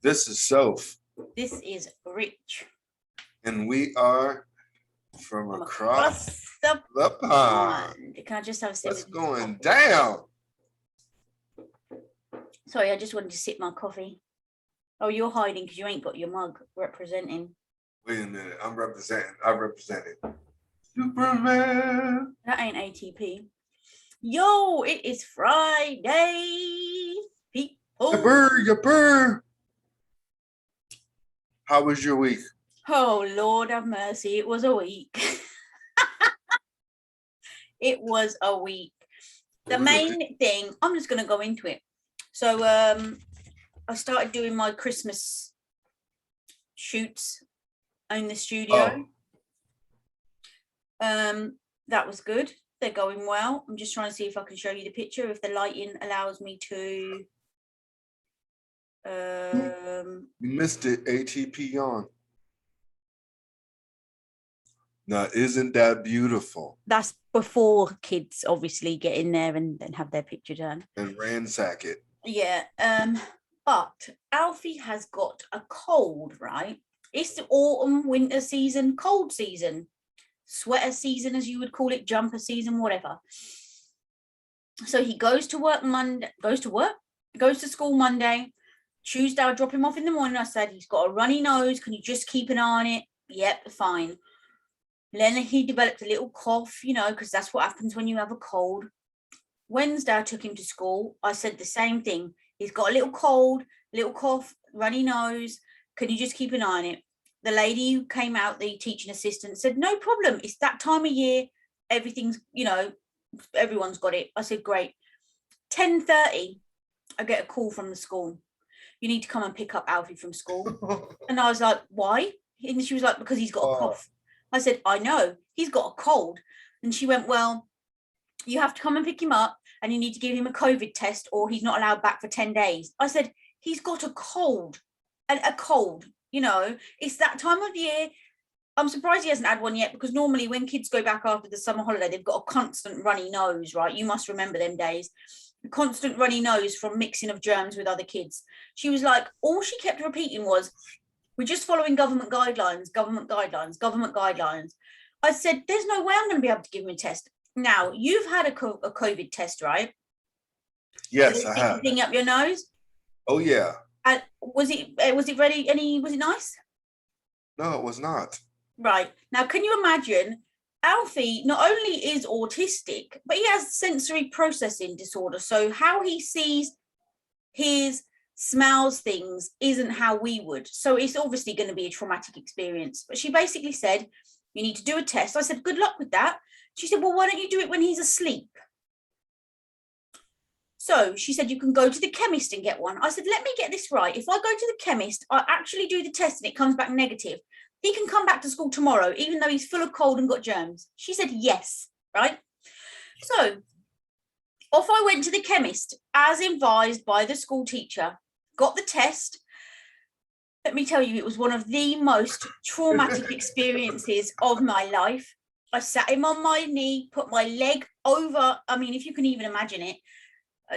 This is Soph. This is Rich. And we are from across the pond. Can I just have a sip? What's going down? Sorry, I just wanted to sip my coffee. Oh, you're hiding because you ain't got your mug representing. Wait a minute. I'm representing. Superman. That ain't ATP. Yo, it is Friday. People. Yipper. How was your week? Oh, Lord have mercy. It was a week. It was a week. The main thing, I'm just going to go into it. So I started doing my Christmas shoots in the studio. That was good. They're going well. I'm just trying to see if I can show you the picture, if the lighting allows me to. You missed it. ATP on. Now, isn't that beautiful? That's before kids obviously get in there and have their picture done. And ransack it. Yeah. But Alfie has got a cold, right? It's the autumn, winter season, cold season, sweater season, as you would call it, jumper season, whatever. So he goes to school Monday. Tuesday, I drop him off in the morning. I said, he's got a runny nose. Can you just keep an eye on it? Yep, fine. Then he developed a little cough, because that's what happens when you have a cold. Wednesday, I took him to school. I said the same thing. He's got a little cold, little cough, runny nose. Can you just keep an eye on it? The lady who came out, the teaching assistant, said, no problem. It's that time of year. Everything's, everyone's got it. I said, great. 10:30, I get a call from the school. You need to come and pick up Alfie from school. And I was like, why? And she was like, because he's got a cough. I said, I know, he's got a cold. And she went, well, you have to come and pick him up and you need to give him a COVID test or he's not allowed back for 10 days. I said, he's got a cold. And a cold, it's that time of year. I'm surprised he hasn't had one yet, because normally when kids go back after the summer holiday, they've got a constant runny nose, right? You must remember them days. A constant runny nose from mixing of germs with other kids. She was like, all she kept repeating was, we're just following government guidelines. I said, there's no way I'm going to be able to give him a test. Now, you've had a COVID test, right? Yes, I have. Thing up your nose? Oh, yeah. And was it ready? Was it nice? No, it was not. Right. Now, can you imagine? Alfie not only is autistic, but he has sensory processing disorder. So how he sees, smells things isn't how we would. So it's obviously going to be a traumatic experience. But she basically said, you need to do a test. I said, good luck with that. She said, well, why don't you do it when he's asleep? So she said, you can go to the chemist and get one. I said, let me get this right. If I go to the chemist, I actually do the test and it comes back negative, he can come back to school tomorrow, even though he's full of cold and got germs. She said, yes, right? So off I went to the chemist, as advised by the school teacher, got the test. Let me tell you, it was one of the most traumatic experiences of my life. I sat him on my knee, put my leg over, if you can even imagine it,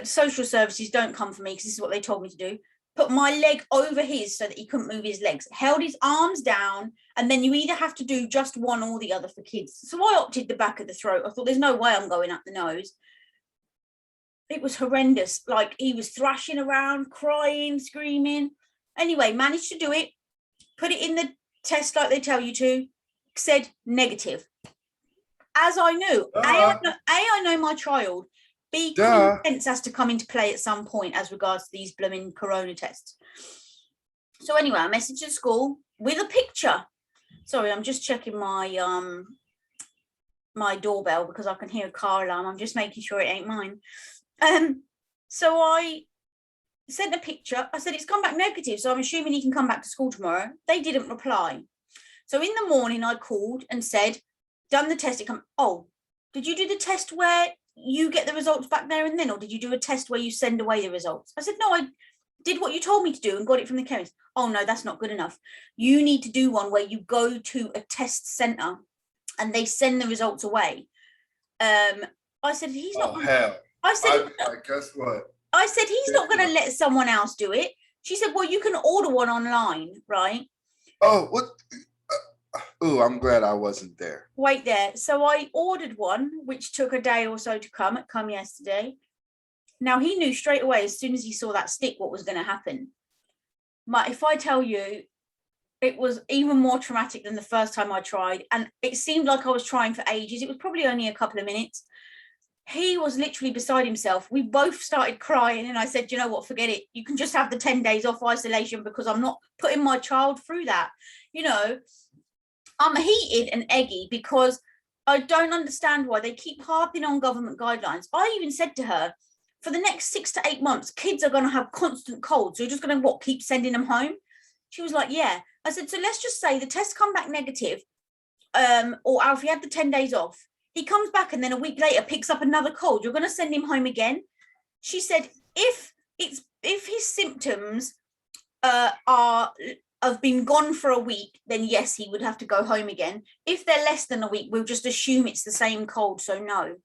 social services don't come for me because this is what they told me to do. Put my leg over his so that he couldn't move his legs, held his arms down, and then you either have to do just one or the other for kids. So I opted the back of the throat. I thought, there's no way I'm going up the nose. It was horrendous. Like, he was thrashing around, crying, screaming. Anyway, managed to do it, put it in the test like they tell you to, said negative. As I knew, I know my child. B, common sense has to come into play at some point as regards to these blooming corona tests. So anyway, I messaged the school with a picture. Sorry, I'm just checking my my doorbell because I can hear a car alarm. I'm just making sure it ain't mine. So I sent a picture. I said, it's come back negative, so I'm assuming he can come back to school tomorrow. They didn't reply. So in the morning, I called and said, done the test. Did you do the test where you get the results back there and then, or did you do a test where you send away the results? I said, no, I did what you told me to do and got it from the chemist. Oh, no, that's not good enough. You need to do one where you go to a test center and they send the results away. I said, he's not. Hell. I said, guess what? I said, he's not going to let someone else do it. She said, well, you can order one online, right? Oh, what? Oh, I'm glad I wasn't there. Wait there. So I ordered one, which took a day or so to come. It come yesterday. Now, he knew straight away, as soon as he saw that stick, what was going to happen. But if I tell you, it was even more traumatic than the first time I tried. And it seemed like I was trying for ages. It was probably only a couple of minutes. He was literally beside himself. We both started crying. And I said, you know what, forget it. You can just have the 10 days off isolation because I'm not putting my child through that. You know, I'm heated and eggy because I don't understand why they keep harping on government guidelines. I even said to her, for the next 6 to 8 months, kids are going to have constant colds. So you're just going to, keep sending them home? She was like, yeah. I said, so let's just say the tests come back negative, or Alfie had the 10 days off. He comes back and then a week later picks up another cold. You're going to send him home again? She said, if his symptoms have been gone for a week, then yes, he would have to go home again. If they're less than a week, we'll just assume it's the same cold. So no.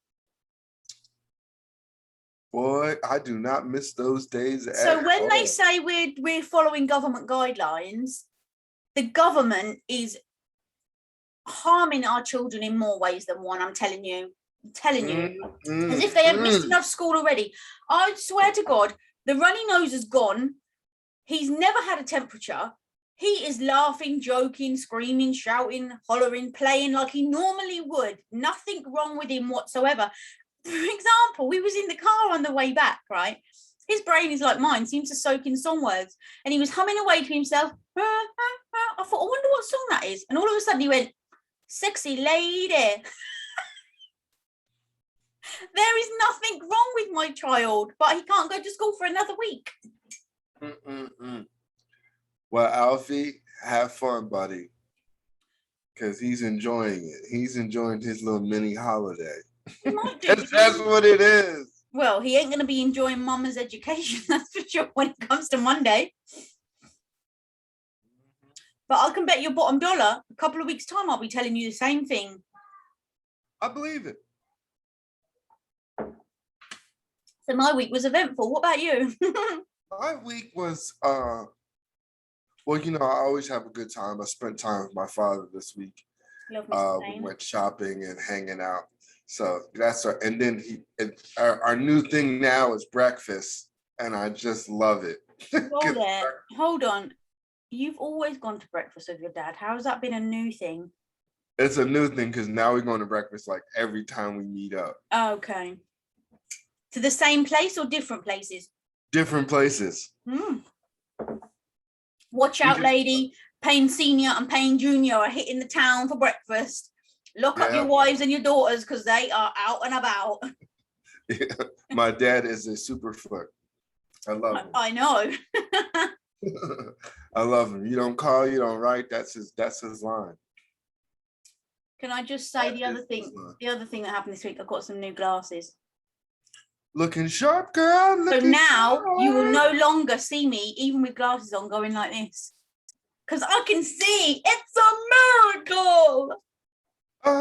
Boy, I do not miss those days. So when they say we're following government guidelines, the government is harming our children in more ways than one. I'm telling you, as if they haven't missed enough school already. I swear to God, the runny nose is gone. He's never had a temperature. He is laughing, joking, screaming, shouting, hollering, playing like he normally would. Nothing wrong with him whatsoever. For example, we was in the car on the way back, right? His brain is like mine, seems to soak in song words. And he was humming away to himself. I thought, I wonder what song that is. And all of a sudden he went, sexy lady. There is nothing wrong with my child, but he can't go to school for another week. Well, Alfie, have fun, buddy. Because he's enjoying it. He's enjoying his little mini holiday. He might do. That's what it is. Well, he ain't going to be enjoying mama's education, that's for sure, when it comes to Monday. But I can bet your bottom dollar, a couple of weeks' time, I'll be telling you the same thing. I believe it. So my week was eventful. What about you? My week was, well, you know, I always have a good time. I spent time with my father this week. We went shopping and hanging out. So that's our, and then our new thing now is breakfast, and I just love it. Hold on. You've always gone to breakfast with your dad. How has that been a new thing? It's a new thing because now we're going to breakfast like every time we meet up. Okay. To the same place or different places? Different places. Watch out, lady. Payne Senior and Payne Junior are hitting the town for breakfast. Lock up your wives and your daughters because they are out and about. Yeah. My dad is a super flirt. I love him. I know. I love him. You don't call, you don't write. That's his line. Can I just say the other thing that happened this week? I got some new glasses. Looking sharp, girl. So now you will no longer see me, even with glasses on, going like this. Because I can see. It's a miracle. All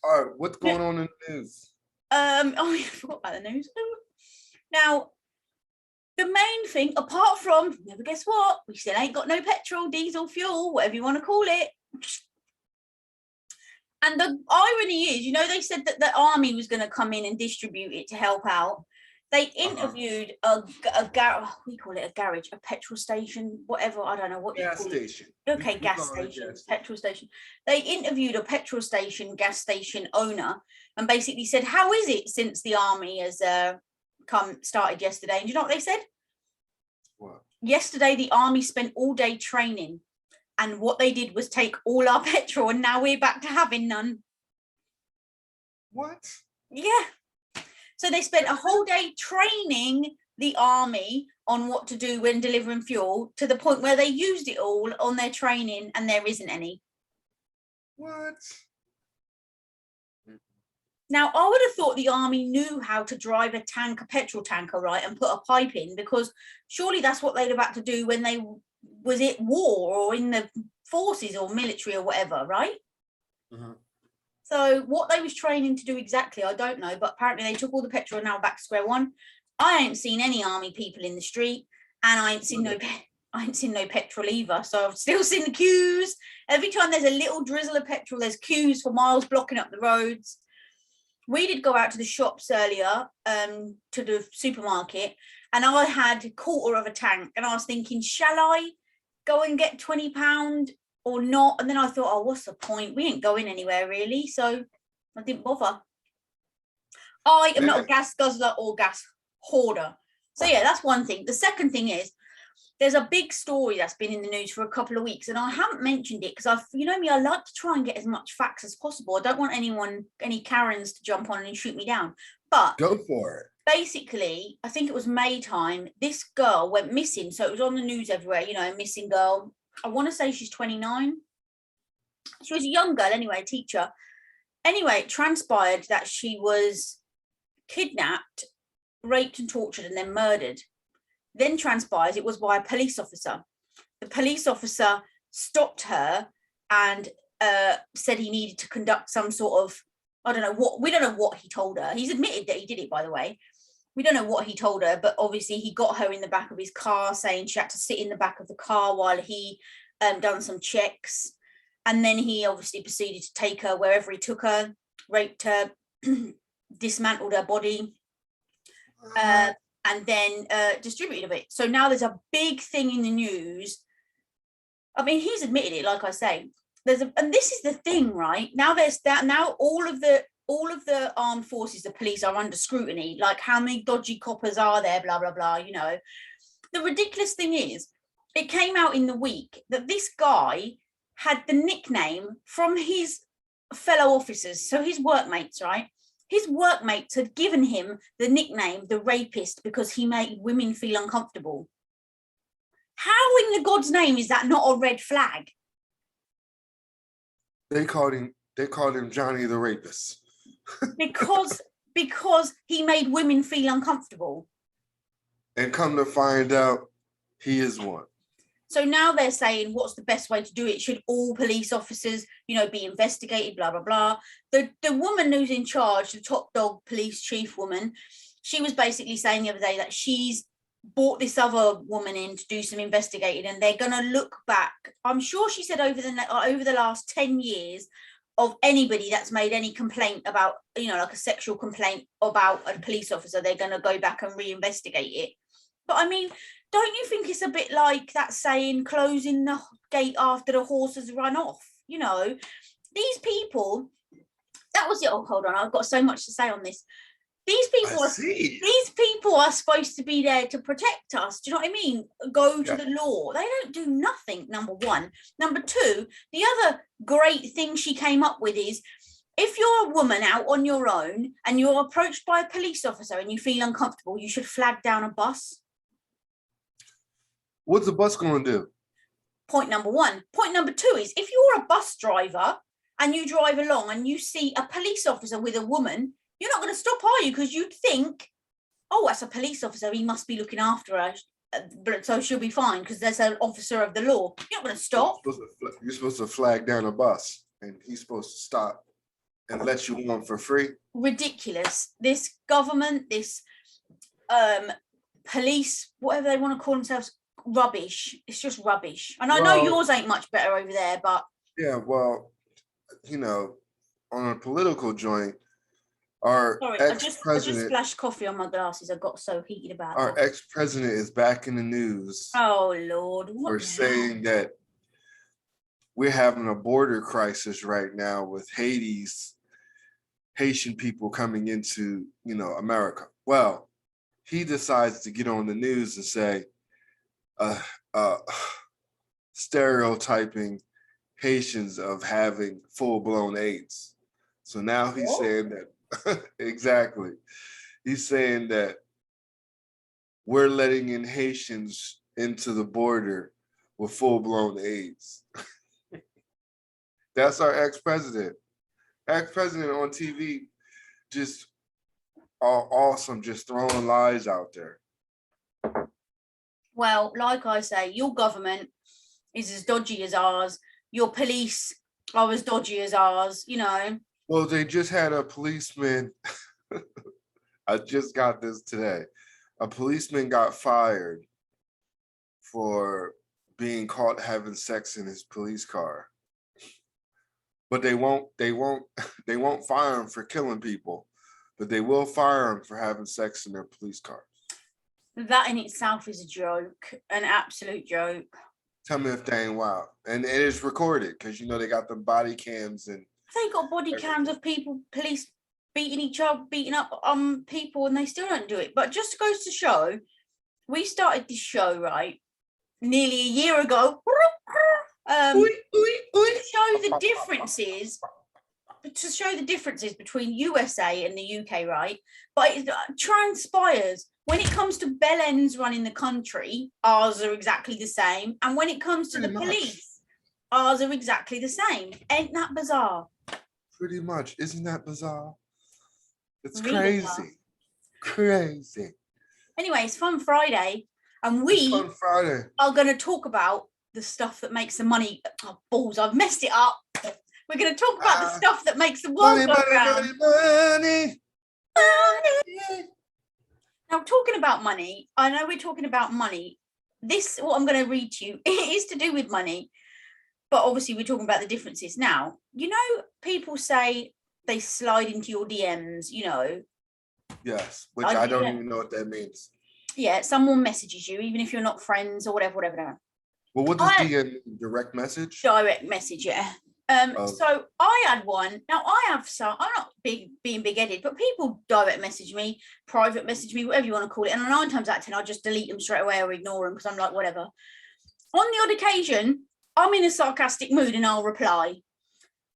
right, what's going on in the news? I forgot about the news. Now, the main thing, apart from, never guess what, we still ain't got no petrol, diesel, fuel, whatever you want to call it. And the irony is, you know, they said that the army was going to come in and distribute it to help out. They interviewed a petrol station, whatever, I don't know what gas station. Okay, gas station, petrol station. They interviewed a petrol station, gas station owner, and basically said, how is it since the army has started yesterday? And you know what they said? What? Yesterday, the army spent all day training, and what they did was take all our petrol, and now we're back to having none. What? Yeah. So they spent a whole day training the army on what to do when delivering fuel, to the point where they used it all on their training and there isn't any. What? Now, I would have thought the army knew how to drive a petrol tanker, right, and put a pipe in, because surely that's what they'd have had to do when they was at war or in the forces or military or whatever, right? Mm-hmm. So what they was training to do exactly, I don't know, but apparently they took all the petrol and now back to square one. I ain't seen any army people in the street, and I ain't seen no petrol either. So I've still seen the queues. Every time there's a little drizzle of petrol, there's queues for miles blocking up the roads. We did go out to the shops earlier, to the supermarket, and I had a quarter of a tank, and I was thinking, shall I go and get £20 or not? And then I thought, oh, what's the point? We ain't going anywhere really, so I didn't bother. I am not a gas guzzler or gas hoarder. So yeah, that's one thing. The second thing is, there's a big story that's been in the news for a couple of weeks, and I haven't mentioned it because you know me, I like to try and get as much facts as possible. I don't want any Karens to jump on and shoot me down. But go for it. Basically, I think it was May time, this girl went missing. So it was on the news everywhere, you know, a missing girl. I want to say she's 29. She was a young girl anyway, a teacher. Anyway, it transpired that she was kidnapped, raped and tortured and then murdered. Then transpires it was by a police officer. The police officer stopped her and said he needed to conduct some sort of, I don't know what, we don't know what he told her. He's admitted that he did it, by the way. We don't know what he told her, but obviously he got her in the back of his car, saying she had to sit in the back of the car while he done some checks. And then he obviously proceeded to take her wherever he took her, raped her, dismantled her body, and then distributed it. So now there's a big thing in the news. I mean, he's admitted it, like I say. And this is the thing, right? Now there's that. Now all of the armed forces, the police, are under scrutiny. Like, how many dodgy coppers are there? Blah blah blah. You know, the ridiculous thing is, it came out in the week that this guy had the nickname from his fellow officers, so his workmates, right? His workmates had given him the nickname the rapist because he made women feel uncomfortable. How in the God's name is that not a red flag? They called him Johnny the Rapist. because he made women feel uncomfortable. And come to find out, he is one. So now they're saying, what's the best way to do it? Should all police officers, you know, be investigated, blah, blah, blah. The woman who's in charge, the top dog police chief woman, she was basically saying the other day that she's brought this other woman in to do some investigating, and they're going to look back. I'm sure she said over the last 10 years of anybody that's made any complaint about, you know, like a sexual complaint about a police officer, they're going to go back and reinvestigate it. But I mean, don't you think it's a bit like that saying, closing the gate after the horse has run off? You know, these people, that was it. Oh, hold on. I've got so much to say on this. These people are supposed to be there to protect us. Do you know what I mean? Go to the law. They don't do nothing, number one. Number two, the other great thing she came up with is, if you're a woman out on your own and you're approached by a police officer and you feel uncomfortable, you should flag down a bus. What's the bus going to do? Point number one. Point number two is, if you're a bus driver and you drive along and you see a police officer with a woman, you're not going to stop, are you? Because you'd think, oh, that's a police officer. He must be looking after her, so she'll be fine because there's an officer of the law. You're not going to stop. You're supposed to flag down a bus, and he's supposed to stop and let you on for free. Ridiculous. This government, this police, whatever they want to call themselves, rubbish. It's just rubbish. And I know yours ain't much better over there, but yeah, well, you know, on a political joint, our ex-president, I just splashed coffee on my glasses. I got so heated about our ex-president is back in the news. Oh Lord, for saying that we're having a border crisis right now with Haitian people coming into, you know, America. Well, he decides to get on the news and say, stereotyping Haitians of having full-blown AIDS. So now he's saying that exactly. He's saying that we're letting in Haitians into the border with full-blown AIDS. That's our ex-president. Ex-president on TV, just all awesome, just throwing lies out there. Well, like I say, your government is as dodgy as ours. Your police are as dodgy as ours, you know. Well, they just had a policeman, I just got this today. a policeman got fired for being caught having sex in his police car. But they won't fire him for killing people, but they will fire him for having sex in their police car. That in itself is a joke, an absolute joke. Tell me if they ain't wild. And it is recorded because they got the body cams and they got body cams of people, police beating each other, beating up people, and they still don't do it. But just goes to show, we started this show right nearly a year ago. To show the differences between USA and the UK, right? But it transpires when it comes to bellends running the country, ours are exactly the same, and when it comes to the police, ours are exactly the same. Ain't that bizarre? Pretty much. Isn't that bizarre? It's Really crazy. Anyway, it's Fun Friday, and we are going to talk about the stuff that makes the money. Oh, balls, I've messed it up. We're going to talk about the stuff that makes the world go round. Money. Now, talking about money, I know we're talking about money. What I'm going to read to you, it is to do with money, but obviously we're talking about the differences. Now, people say they slide into your DMs, Yes, which I don't even know what that means. Yeah, someone messages you, even if you're not friends or whatever. Well, what does DM mean? Direct message? Direct message, yeah. So I had one. Now I have some. I'm not being big-headed, but people direct message me, private message me, whatever you want to call it. And 9 times out of 10, I just delete them straight away or ignore them because I'm like, whatever. On the odd occasion, I'm in a sarcastic mood and I'll reply.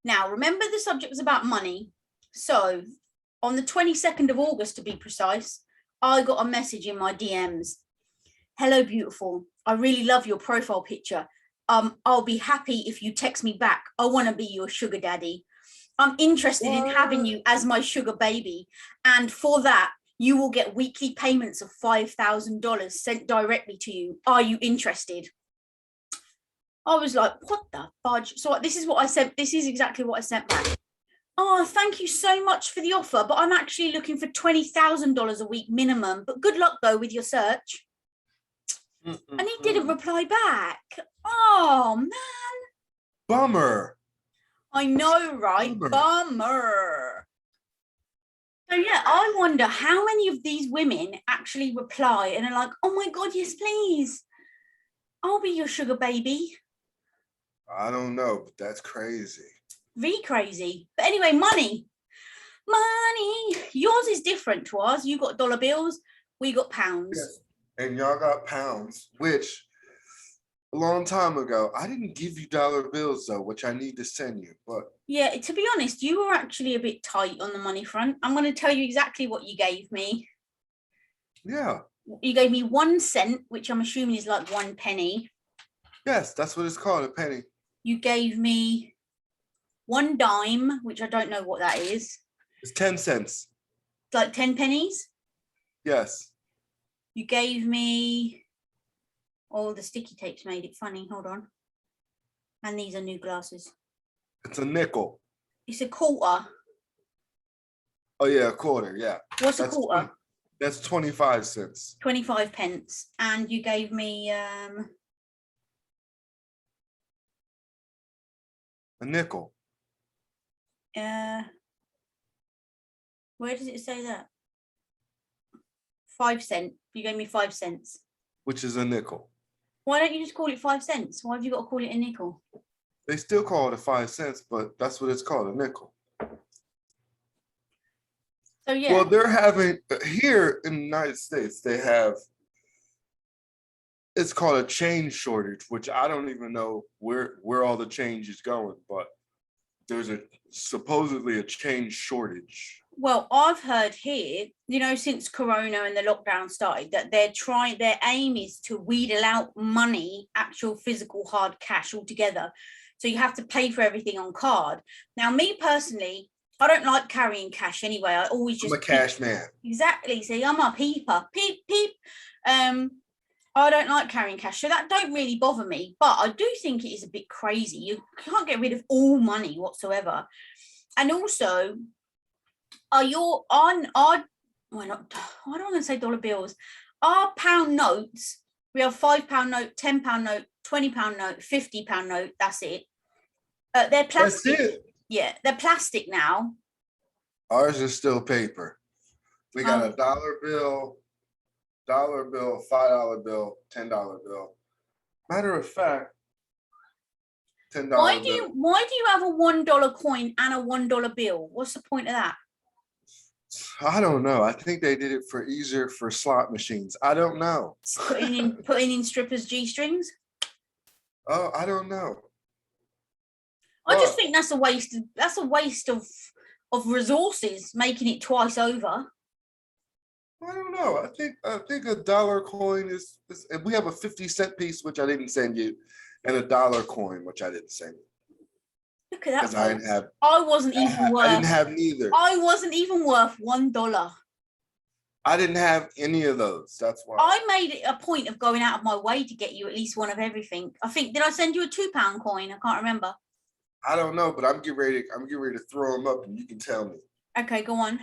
Now, remember the subject was about money. So on the 22nd of August, to be precise, I got a message in my DMs. Hello, beautiful. I really love your profile picture. I'll be happy if you text me back. I want to be your sugar daddy. I'm interested in having you as my sugar baby. And for that, you will get weekly payments of $5,000 sent directly to you. Are you interested? I was like, what the fudge? So this is what I sent. This is exactly what I sent back. Oh, thank you so much for the offer, but I'm actually looking for $20,000 a week minimum. But good luck, though, with your search. And he didn't reply back. Oh, man. Bummer. I know, right? Bummer. So, yeah, I wonder how many of these women actually reply and are like, oh, my God, yes, please. I'll be your sugar baby. I don't know, but that's crazy. Crazy. But anyway, money. Yours is different to ours. You got dollar bills. We got pounds. Yes. And y'all got pounds, which a long time ago, I didn't give you dollar bills, though, which I need to send you. But yeah, to be honest, you were actually a bit tight on the money front. I'm going to tell you exactly what you gave me. Yeah. You gave me 1 cent, which I'm assuming is like 1 penny. Yes, that's what it's called, a penny. You gave me 1 dime, which I don't know what that is. It's 10 cents. It's like 10 pennies? Yes. You gave me, the sticky tapes made it funny. Hold on. And these are new glasses. It's a nickel. It's a quarter. Oh, yeah, a quarter, yeah. What's a quarter? That's 25 cents. 25 pence. And you gave me... a nickel. Where does it say that? 5 cents. You gave me 5 cents. Which is a nickel. Why don't you just call it 5 cents? Why have you got to call it a nickel? They still call it a 5 cents, but that's what it's called, a nickel. So yeah. Well, they're having here in the United States, they have, it's called a change shortage, which I don't even know where all the change is going, but there's supposedly a change shortage. Well, I've heard here, since Corona and the lockdown started, that their aim is to wheedle out money, actual physical hard cash altogether. So you have to pay for everything on card. Now, me personally, I don't like carrying cash anyway. I always just... I'm a cash man. Exactly. See, I'm a peeper. Peep, peep. I don't like carrying cash, so that don't really bother me. But I do think it is a bit crazy. You can't get rid of all money whatsoever. And also... I don't want to say dollar bills. our pound notes, we have £5 note, £10 note, £20 note, £50 note. That's it. They're plastic. That's it. Yeah, they're plastic now. Ours is still paper. We got a dollar bill, $5 bill, $10 bill. Matter of fact, $10 Why do bill. you have a $1 coin and a $1 bill? What's the point of that? I don't know. I think they did it for easier for slot machines. I don't know. Putting in strippers' G-strings? Oh, I don't know. I just think that's a waste of resources, making it twice over. I don't know. I think a dollar coin is we have a 50-cent piece, which I didn't send you, and a dollar coin, which I didn't send you. Look at that. I didn't have. I wasn't even worth. I didn't have neither. I wasn't even worth $1. I didn't have any of those. That's why. I made it a point of going out of my way to get you at least one of everything. I think, did I send you a £2 coin? I can't remember. I don't know, but I'm getting ready to throw them up, and you can tell me. Okay, go on.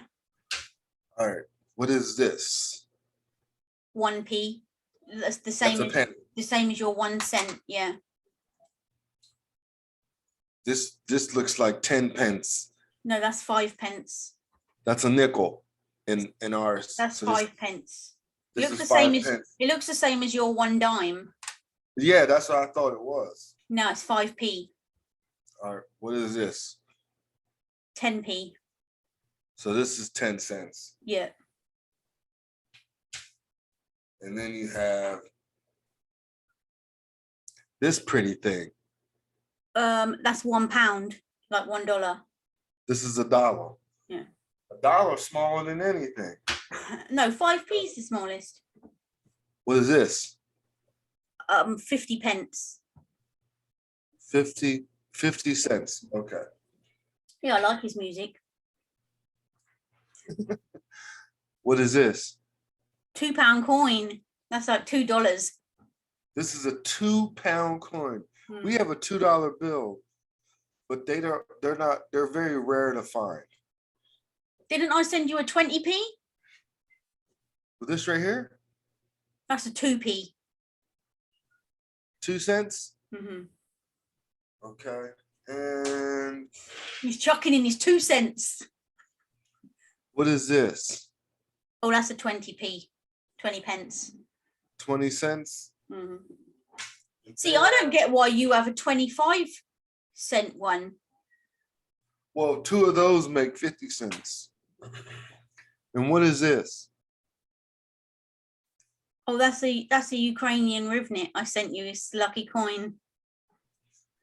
All right. What is this? 1p. That's the same. That's a penny. The same as your 1 cent. Yeah. This looks like 10 pence. No, that's 5 pence. That's a nickel in ours. That's so 5 pence. This It looks is the same 5 as pence. it looks the same as your 1 dime. Yeah, that's what I thought it was. No, it's 5p. All right. What is this? 10p. So this is 10 cents. Yeah. And then you have this pretty thing. That's £1, like $1. This is a dollar. Yeah. A dollar smaller than anything. No, 5p is the smallest. What is this? 50 pence. 50 cents. Okay. Yeah, I like his music. What is this? £2 coin. That's like $2. This is a £2 coin. We have a $2 bill, but they're very rare to find. Didn't I send you a 20p? This right here? That's a 2p. 2 cents? Mm-hmm. Okay. And He's chucking in his 2 cents. what is this? Oh, that's a 20p. 20 pence. 20 cents? Mm-hmm. See, I don't get why you have a 25-cent one. Well, 2 of those make 50 cents. And what is this? Oh, that's a Ukrainian hryvnia. I sent you this lucky coin.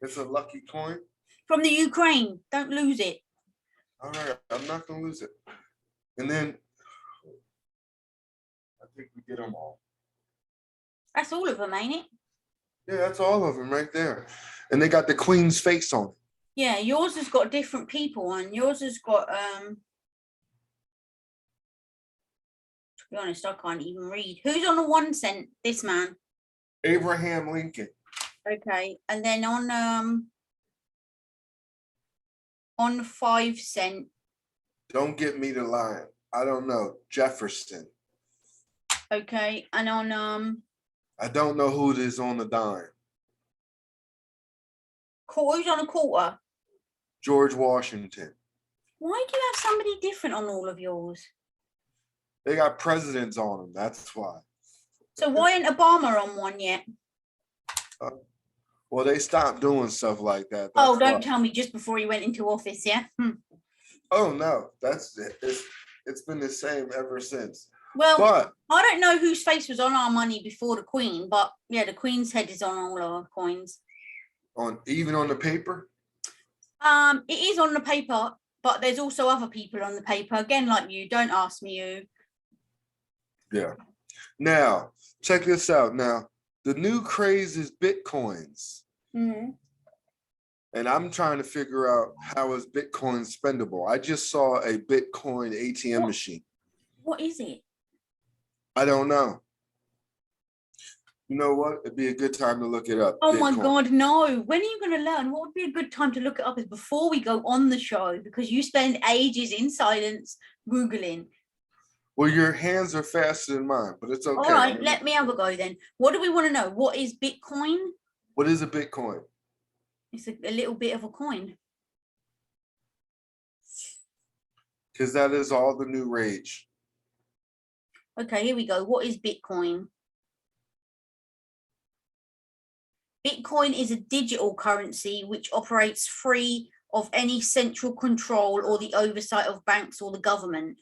It's a lucky coin? From the Ukraine. Don't lose it. All right, I'm not going to lose it. And then I think we get them all. That's all of them, ain't it? Yeah, that's all of them right there. And they got the Queen's face on it. Yeah, yours has got different people on. Yours has got, to be honest, I can't even read. Who's on the 1 cent? This man. Abraham Lincoln. Okay, and then on 5 cent. Don't get me to lie. I don't know. Jefferson. Okay, and on I don't know who it is on the dime. who's on a quarter? George Washington. Why do you have somebody different on all of yours? They got presidents on them. That's why. So why ain't Obama on one yet? Well, they stopped doing stuff like that. Oh, don't tell me just before he went into office, yeah? Oh, no. That's it. It's been the same ever since. Well, but I don't know whose face was on our money before the Queen, but yeah, the Queen's head is on all our coins. Even on the paper? It is on the paper, but there's also other people on the paper. Again, like you, don't ask me who. Yeah. Now, check this out. Now, the new craze is Bitcoins. Mm-hmm. And I'm trying to figure out how is Bitcoin spendable. I just saw a Bitcoin ATM machine. What is it? I don't know. You know what? It'd be a good time to look it up. Oh Bitcoin. my God, no. When are you going to learn? What would be a good time to look it up is before we go on the show, because you spend ages in silence Googling. Well, your hands are faster than mine, but it's okay. All right, let me have a go then. What do we want to know? What is Bitcoin? What is a Bitcoin? It's a little bit of a coin. Because that is all the new rage. Okay, here we go. What is Bitcoin? Bitcoin is a digital currency which operates free of any central control or the oversight of banks or the government.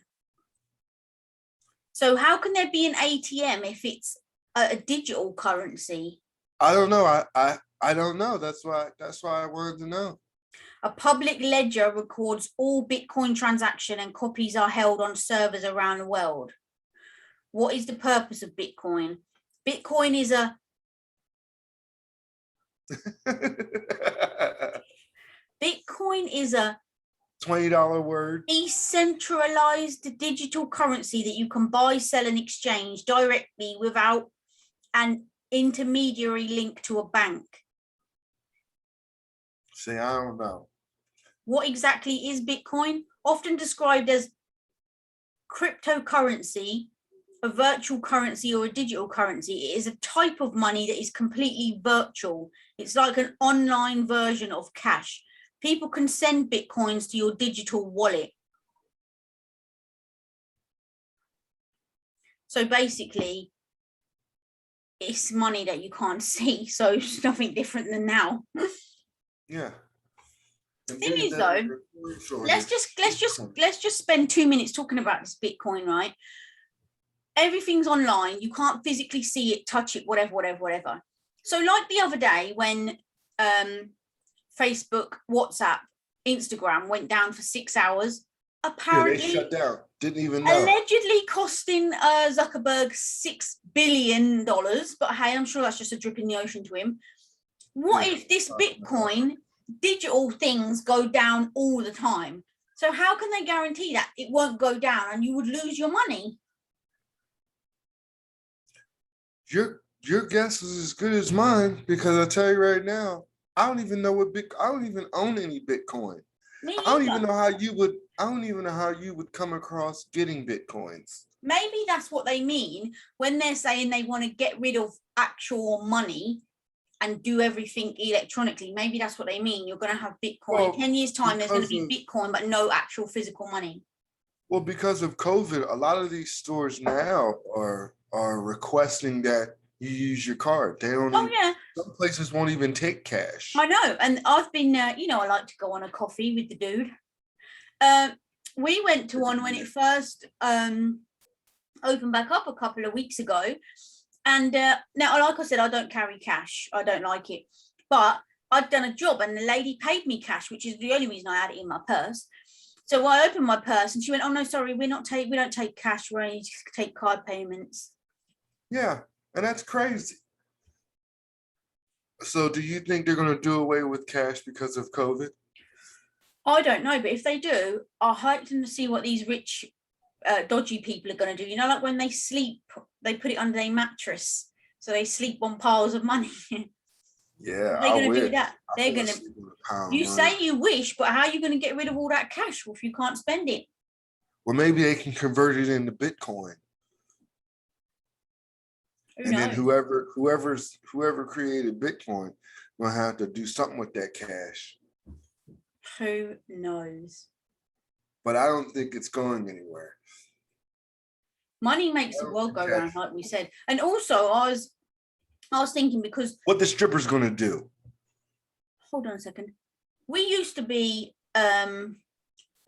So how can there be an ATM if it's a digital currency? I don't know. I don't know. That's why I wanted to know. A public ledger records all Bitcoin transaction and copies are held on servers around the world. What is the purpose of Bitcoin? Bitcoin is a $20 word. Decentralized digital currency that you can buy, sell, and exchange directly without an intermediary link to a bank. See, I don't know. What exactly is Bitcoin? Often described as cryptocurrency, a virtual currency, or a digital currency. It is a type of money that is completely virtual. It's like an online version of cash. People can send Bitcoins to your digital wallet. So basically, it's money that you can't see. So it's nothing different than now. Yeah. Thing is though, let's just spend 2 minutes talking about this Bitcoin, right? Everything's online. You can't physically see it, touch it, whatever. So like the other day when Facebook, WhatsApp, Instagram went down for 6 hours, apparently they shut down. Didn't even know. Allegedly costing Zuckerberg $6 billion, but hey, I'm sure that's just a drip in the ocean to him. What if this Bitcoin digital things go down all the time? So how can they guarantee that it won't go down and you would lose your money? Your guess is as good as mine, because I tell you right now, I don't even know I don't even own any Bitcoin. I don't even know how you would come across getting Bitcoins. Maybe that's what they mean when they're saying they want to get rid of actual money and do everything electronically. Maybe that's what they mean. You're going to have Bitcoin. 10 years time, there's going to be Bitcoin, but no actual physical money. Well, because of COVID, a lot of these stores now are requesting that you use your card. They don't. Some places won't even take cash. I know, and I've been. I like to go on a coffee with the dude. We went to one when it first opened back up a couple of weeks ago, and now, like I said, I don't carry cash. I don't like it, but I'd done a job, and the lady paid me cash, which is the only reason I had it in my purse. So I opened my purse, and she went, "Oh no, sorry, we don't take cash. We only take card payments." Yeah, and that's crazy. So do you think they're going to do away with cash because of COVID? I don't know, but if they do, I'll hope to see what these rich, dodgy people are going to do. You know, like when they sleep, they put it under their mattress, so they sleep on piles of money. Yeah, they're going to do that. They're going to. You say you wish, but how are you going to get rid of all that cash if you can't spend it? Well, maybe they can convert it into Bitcoin. Then whoever created Bitcoin will have to do something with that cash. Who knows? But I don't think it's going anywhere. Money makes the world go round, like we said. And also, I was thinking, because what the strippers going to do? Hold on a second. We used to be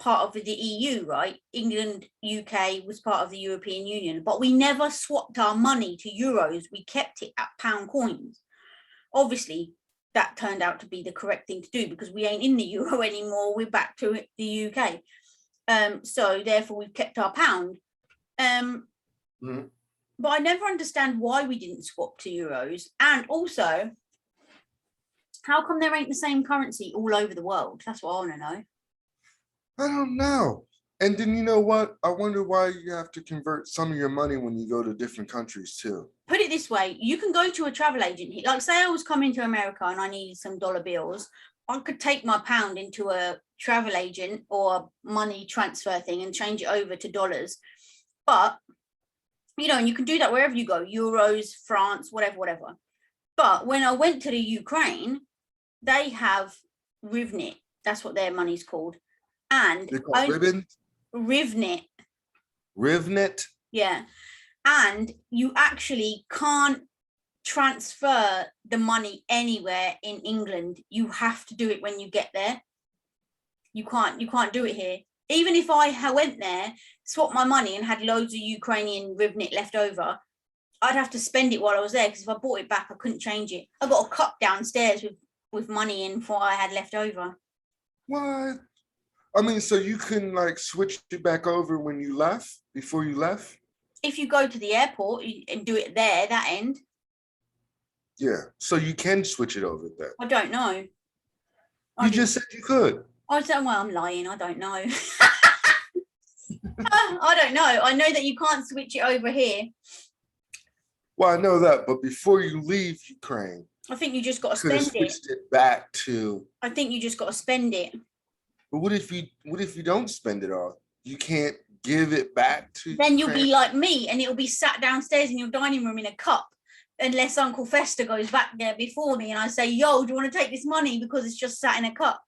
part of the EU, right? England, UK was part of the European Union, but we never swapped our money to euros. We kept it at pound coins. Obviously, that turned out to be the correct thing to do because we ain't in the euro anymore. We're back to the UK. So therefore, we've kept our pound. But I never understand why we didn't swap to euros. And also, how come there ain't the same currency all over the world? That's what I want to know. I don't know. And then you know what? I wonder why you have to convert some of your money when you go to different countries too. Put it this way, you can go to a travel agent. Like say I was coming to America and I needed some dollar bills. I could take my pound into a travel agent or money transfer thing and change it over to dollars. But, and you can do that wherever you go, Euros, France, whatever. But when I went to the Ukraine, they have Rivnit. That's what their money's called. And ribbon? Rivnit. Rivnit? Yeah. And you actually can't transfer the money anywhere in England. You have to do it when you get there. You can't do it here. Even if I went there, swapped my money and had loads of Ukrainian Rivnit left over, I'd have to spend it while I was there, because if I bought it back, I couldn't change it. I got a cup downstairs with money in for what I had left over. What? I mean, so you couldn't like switch it back over when you left, before you left? If you go to the airport and do it there, that end. Yeah, so you can switch it over there. I don't know. You just said you could. I don't know. I'm lying. I don't know. I don't know. I know that you can't switch it over here. Well, I know that, but before you leave Ukraine, I think you just got to spend it. Switched it back to. I think you just got to spend it. But what if you don't spend it all? You can't give it back to. Then you'll be like me, and it'll be sat downstairs in your dining room in a cup, unless Uncle Fester goes back there before me, and I say, "Yo, do you want to take this money because it's just sat in a cup?"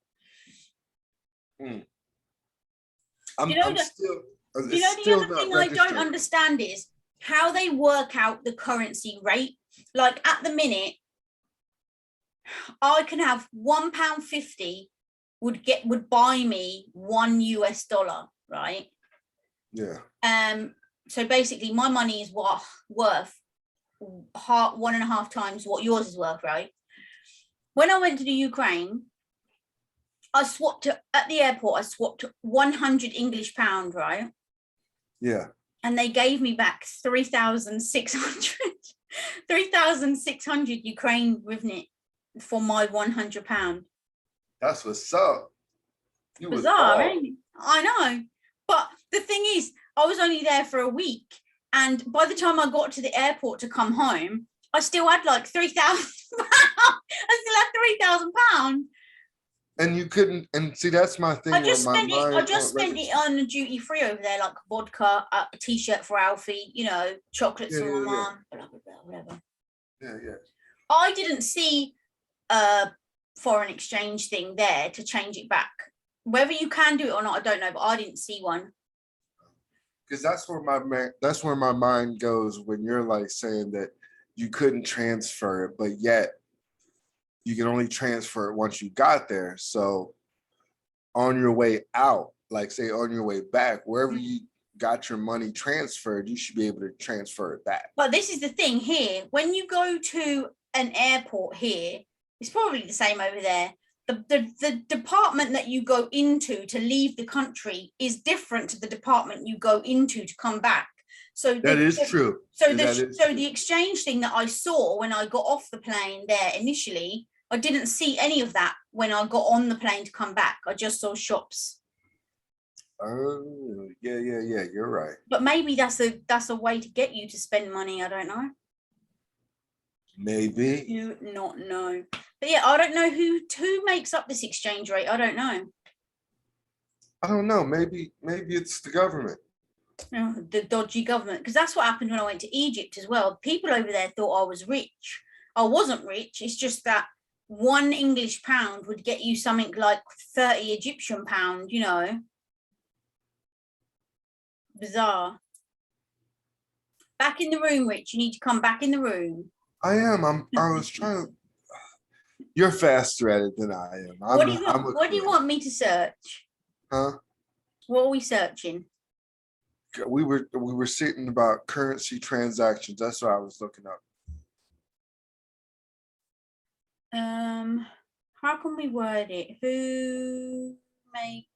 The other thing I don't understand is how they work out the currency rate. Like at the minute, I can have £1.50 would buy me $1, right? Yeah. So basically, my money is worth 1.5 times what yours is worth, right? When I went to the Ukraine, I swapped at the airport. I swapped 100 English pound, right? Yeah. And they gave me back 3,600 Ukraine Rivnit for my £100. That's what's up. Bizarre, right? I know. But the thing is, I was only there for a week. And by the time I got to the airport to come home, I still had like £3,000. I still had £3,000. And you couldn't, and see, that's my thing. I just spent it on duty free over there, like vodka, a t-shirt for Alfie, chocolates for my mom, blah, blah, blah, whatever. Yeah. I didn't see a foreign exchange thing there to change it back. Whether you can do it or not, I don't know, but I didn't see one. Because that's where my mind goes when you're like saying that you couldn't transfer it, but yet you can only transfer it once you got there. So on your way out, like say on your way back, wherever you got your money transferred, you should be able to transfer it back. But this is the thing here. When you go to an airport here, it's probably the same over there. The department that you go into to leave the country is different to the department you go into to come back. So that is true. So the exchange thing that I saw when I got off the plane there initially, I didn't see any of that when I got on the plane to come back. I just saw shops. Oh, yeah. You're right. But maybe that's a way to get you to spend money. I don't know. Maybe. Do not know. But yeah, I don't know who makes up this exchange rate. I don't know. I don't know. Maybe it's the government. The dodgy government. Because that's what happened when I went to Egypt as well. People over there thought I was rich. I wasn't rich. It's just that £1 English pound would get you something like 30 Egyptian pound, Bizarre. Back in the room, Rich. You need to come back in the room. I am. I was trying to. You're faster at it than I am. What do you want me to search? Huh? What are we searching? We were sitting about currency transactions. That's what I was looking up. How can we word it? Who makes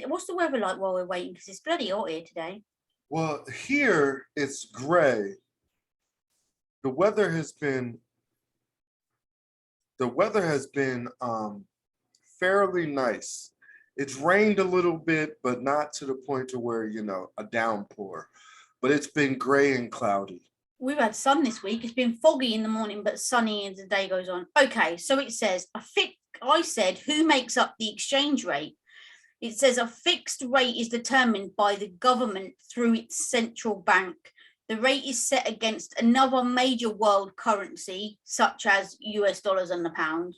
what's the weather like while we're waiting? Because it's bloody hot here today. Well, here it's gray. The weather has been fairly nice. It's rained a little bit, but not to the point to where, a downpour. But it's been gray and cloudy. We've had sun this week. It's been foggy in the morning, but sunny as the day goes on. Okay, so it says I said, who makes up the exchange rate? It says a fixed rate is determined by the government through its central bank. The rate is set against another major world currency, such as US dollars and the pound.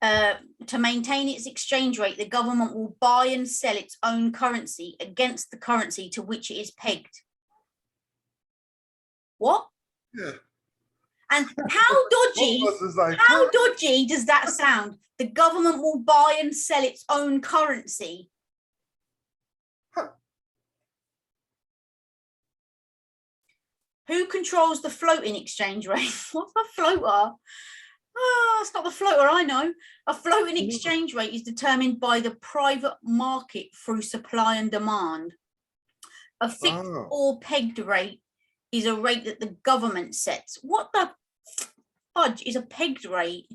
To maintain its exchange rate, the government will buy and sell its own currency against the currency to which it is pegged. What? Yeah. And how dodgy, how dodgy does that sound? The government will buy and sell its own currency. Who controls the floating exchange rate? What's a floater? Oh, it's not the floater I know. A floating exchange rate is determined by the private market through supply and demand. A fixed or pegged rate is a rate that the government sets. What the fudge is a pegged rate?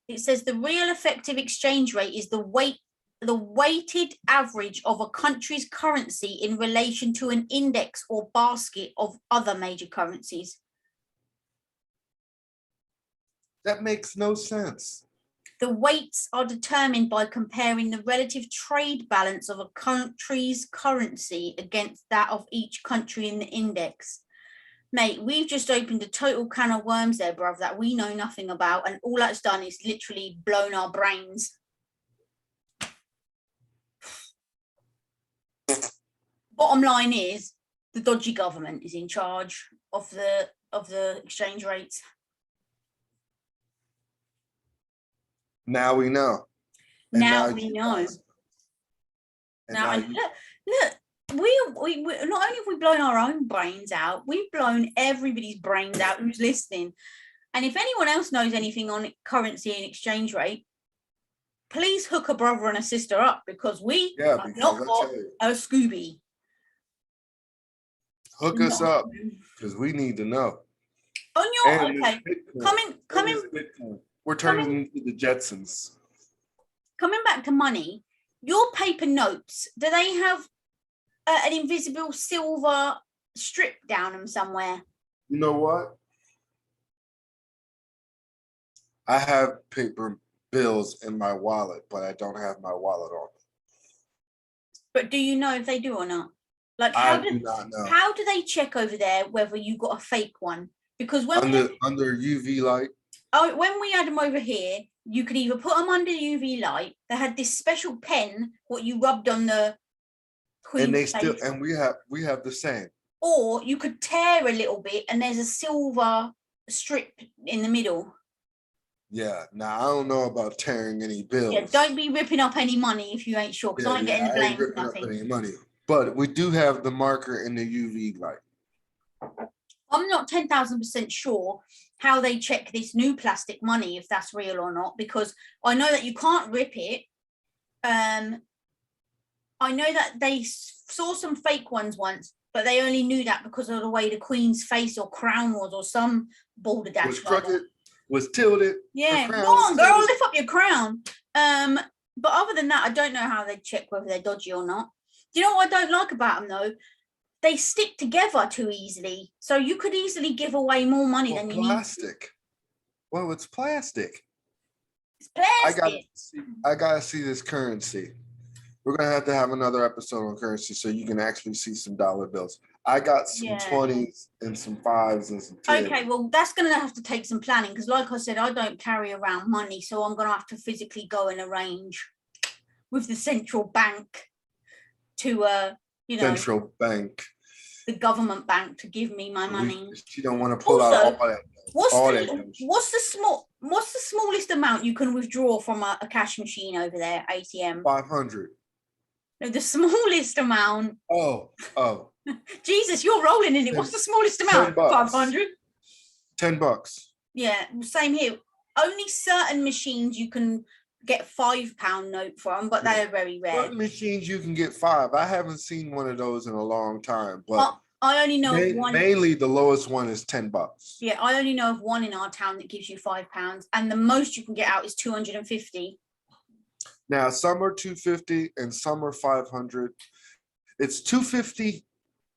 It says the real effective exchange rate is the weighted average of a country's currency in relation to an index or basket of other major currencies. That makes no sense. The weights are determined by comparing the relative trade balance of a country's currency against that of each country in the index. Mate, we've just opened a total can of worms there, bruv, that we know nothing about, and all that's done is literally blown our brains. Bottom line is, the dodgy government is in charge of the exchange rates. Now we know. Now we know. Now look, we not only have we blown our own brains out, we've blown everybody's brains out who's listening. And if anyone else knows anything on currency and exchange rate, please hook a brother and a sister up, because we have not got a Scooby. Hook us up, because we need to know. On your okay, coming. We're turning into the Jetsons. Coming back to money, your paper notes, do they have an invisible silver strip down them somewhere? You know what? I have paper bills in my wallet, but I don't have my wallet on. But do you know if they do or not? Like, I do not know. How do they check over there whether you got a fake one? Because when under UV light. Oh, when we had them over here, you could either put them under UV light. They had this special pen, what you rubbed on the Queen's and they face, still, and we have the same. Or you could tear a little bit, and there's a silver strip in the middle. Yeah. Now I don't know about tearing any bills. Yeah, don't be ripping up any money if you ain't sure, because I ain't getting the blame for nothing. Any money. But we do have the marker in the UV light. I'm not 10,000% sure how they check this new plastic money, if that's real or not, because I know that you can't rip it. I know that they saw some fake ones once, but they only knew that because of the way the Queen's face or crown was, or some balderdash. Was crooked, was tilted. Yeah, go on, girl, lift up your crown. But other than that, I don't know how they check whether they're dodgy or not. Do you know what I don't like about them though? They stick together too easily. So you could easily give away more money than you need. Well, it's plastic. It's plastic. I gotta see this currency. We're gonna have another episode on currency so you can actually see some dollar bills. I got some 20s and some 5s and some 10s. Okay, well, that's gonna have to take some planning, because like I said, I don't carry around money, so I'm gonna have to physically go and arrange with the central bank to central bank, the government bank, to give me my money. She don't want to pull out all that. What's the smallest amount you can withdraw from a cash machine over there, ATM? 500. No, the smallest amount. Oh. Jesus, you're rolling in it. What's the smallest amount? 500. $10. Yeah, same here. Only certain machines you can get £5 note from, but they are very rare. What machines you can get 5? I haven't seen one of those in a long time, but I only know of one. Mainly the lowest one is $10. Yeah, I only know of one in our town that gives you £5, and the most you can get out is 250. Now some are 250 and some are 500. It's 250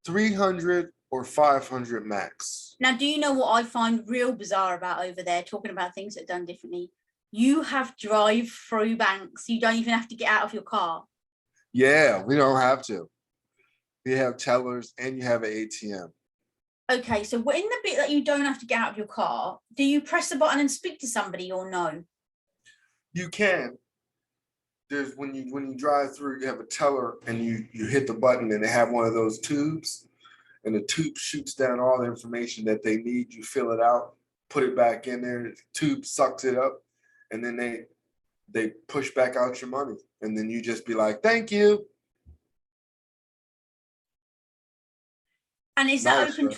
300 or 500 max. Now, do you know what I find real bizarre about over there, talking about things that are done differently? You have drive-through banks. You don't even have to get out of your car. Yeah, we don't have to. We have tellers and you have an ATM. Okay, so in the bit that you don't have to get out of your car, do you press the button and speak to somebody or no? You can. There's when you drive through, you have a teller and you hit the button and they have one of those tubes, and the tube shoots down all the information that they need. You fill it out, put it back in there, the tube sucks it up, and then they push back out your money. And then you just be like, thank you. And is that open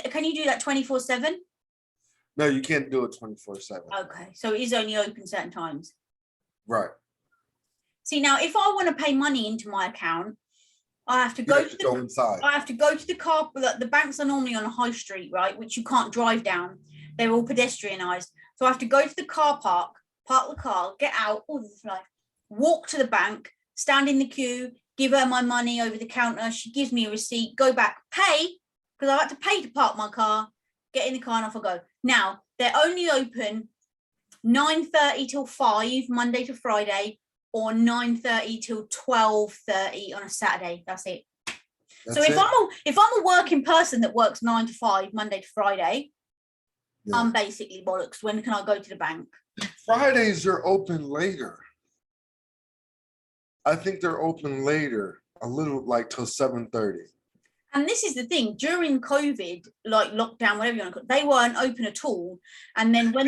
can you do that 24/7? No, you can't do it 24/7. Okay, so it is only open certain times. Right. See, now if I want to pay money into my account, I have to go inside. I have to go to the car. The banks are normally on a high street, right, which you can't drive down. They're all pedestrianised. So I have to go to the car park the car, get out, walk to the bank, stand in the queue, give her my money over the counter. She gives me a receipt, go back, pay, because I had to pay to park my car, get in the car and off I go. Now, they're only open 9:30 till 5, Monday to Friday, or 9:30 till 12:30 on a Saturday. That's it. So if I'm a working person that works 9 to 5, Monday to Friday, I'm basically bollocks. When can I go to the bank? Fridays are open later. I think they're open later, a little like till 7:30. And this is the thing, during COVID, like lockdown, whatever you want to call it, they weren't open at all. And then when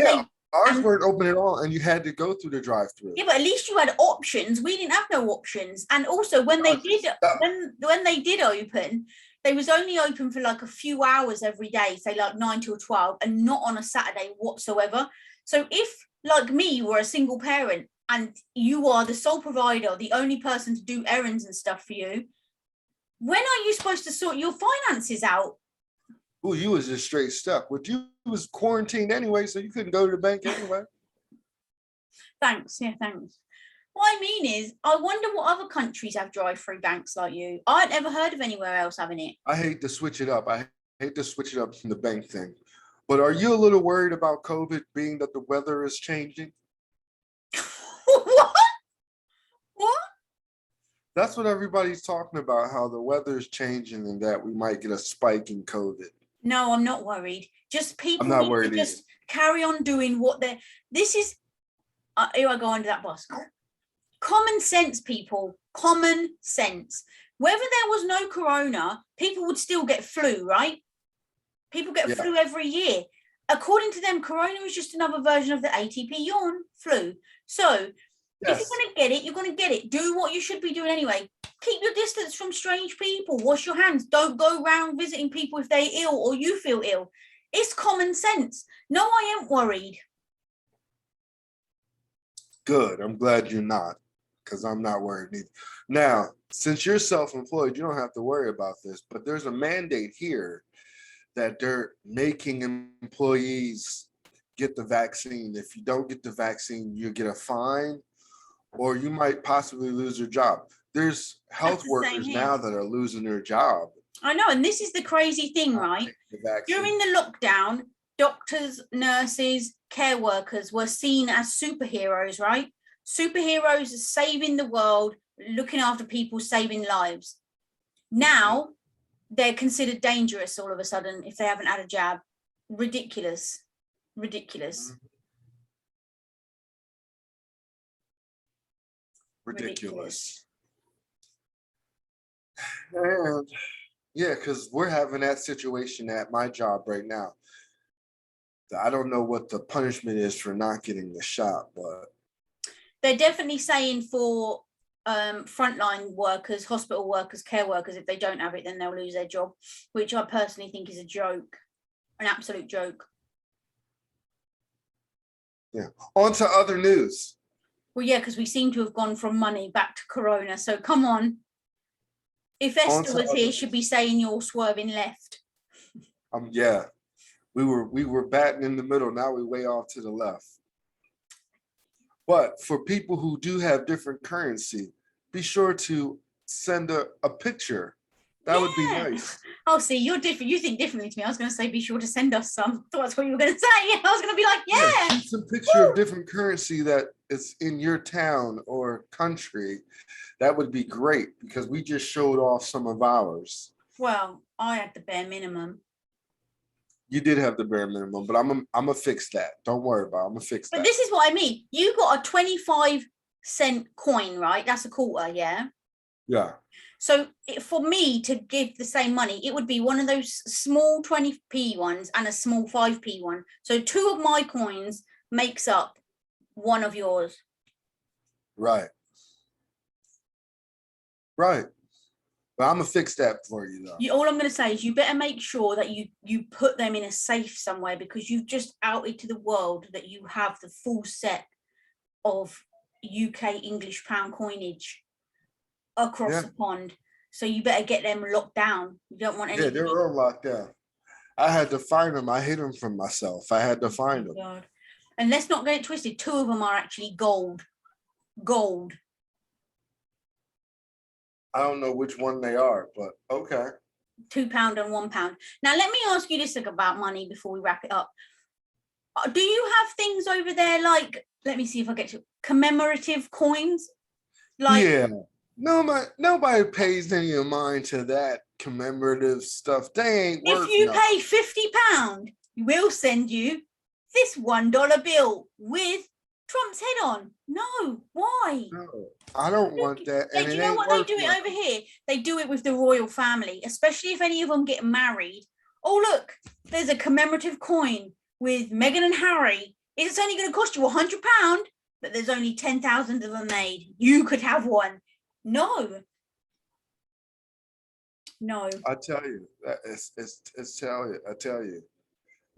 ours weren't open at all, and you had to go through the drive-through. Yeah, but at least you had options. We didn't have no options. And also when they did open, they was only open for like a few hours every day, say like 9 till 12, and not on a Saturday whatsoever. So if, like me, you were a single parent and you are the sole provider, the only person to do errands and stuff for you, when are you supposed to sort your finances out? Oh, you was just straight stuck. But you was quarantined anyway, so you couldn't go to the bank anyway. Thanks. Yeah, thanks. What I mean is, I wonder what other countries have drive-through banks like you. I'd never heard of anywhere else having it. I hate to switch it up. I hate to switch it up from the bank thing. But are you a little worried about COVID being that the weather is changing? What? What? That's what everybody's talking about, how the weather is changing and that we might get a spike in COVID. No, I'm not worried. Just people I'm not worried just carry on doing what they're. This is. Here I go under that bus. Common sense, people. Common sense. Whether there was no corona, people would still get flu, right? People get flu every year. According to them, corona is just another version of the ATP yawn flu. So if you're going to get it, you're going to get it. Do what you should be doing anyway. Keep your distance from strange people. Wash your hands. Don't go around visiting people if they're ill or you feel ill. It's common sense. No, I ain't worried. Good. I'm glad you're not, because I'm not worried either. Now, since you're self-employed, you don't have to worry about this, but there's a mandate here that they're making employees get the vaccine. If you don't get the vaccine, you get a fine, or you might possibly lose your job. There's health workers now that are losing their job. I know, and this is the crazy thing, right? During the lockdown, doctors, nurses, care workers were seen as superheroes, right? Superheroes saving the world, looking after people, saving lives. Now, they're considered dangerous all of a sudden if they haven't had a jab. Ridiculous. Ridiculous. Ridiculous. And yeah, because we're having that situation at my job right now. I don't know what the punishment is for not getting the shot, but they're definitely saying for frontline workers, hospital workers, care workers, if they don't have it, then they'll lose their job, which I personally think is a joke, an absolute joke. Yeah. On to other news. Well, yeah, because we seem to have gone from money back to corona. So come on. If Esther was here, she'd be saying you're swerving left. Yeah. We were batting in the middle. Now we way off to the left. But for people who do have different currency, be sure to send a picture That would be nice. Oh, see, you're different. You think differently to me. I was going to say, be sure to send us some. That's what you were going to say. I was going to be like, yeah. Shoot some picture of different currency that is in your town or country. That would be great because we just showed off some of ours. Well, I had the bare minimum. You did have the bare minimum, but I'm gonna fix that. Don't worry about it. I'm gonna fix that. But this is what I mean. You got a 25-cent coin, right? That's a quarter, yeah? Yeah. So for me to give the same money, it would be one of those small 20p ones and a small 5p one. So 2 of my coins makes up one of yours. Right. Right. But I'm gonna fix that for you though. All I'm going to say is you better make sure that you put them in a safe somewhere, because you've just outed to the world that you have the full set of UK English pound coinage across the pond. So you better get them locked down. You don't want anything. Yeah, they're all locked down. I had to find them. I hid them from myself. I had to find them. God. And let's not get it twisted. 2 of them are actually gold. Gold. I don't know which one they are, but okay. £2 and £1. Now, let me ask you this about money before we wrap it up. Do you have things over there like, let me see if I get to commemorative coins? Like, yeah. Nobody pays any mind to that commemorative stuff. They ain't worth if you nothing. pay £50, we'll send you this $1 bill with Trump's head on. No, why? No, I don't want that. And do you know what they do it over here? They do it with the royal family, especially if any of them get married. Oh, look, there's a commemorative coin with Meghan and Harry. It's only going to cost you £100, but there's only 10,000 of them made. You could have one. No. I tell you, I tell you,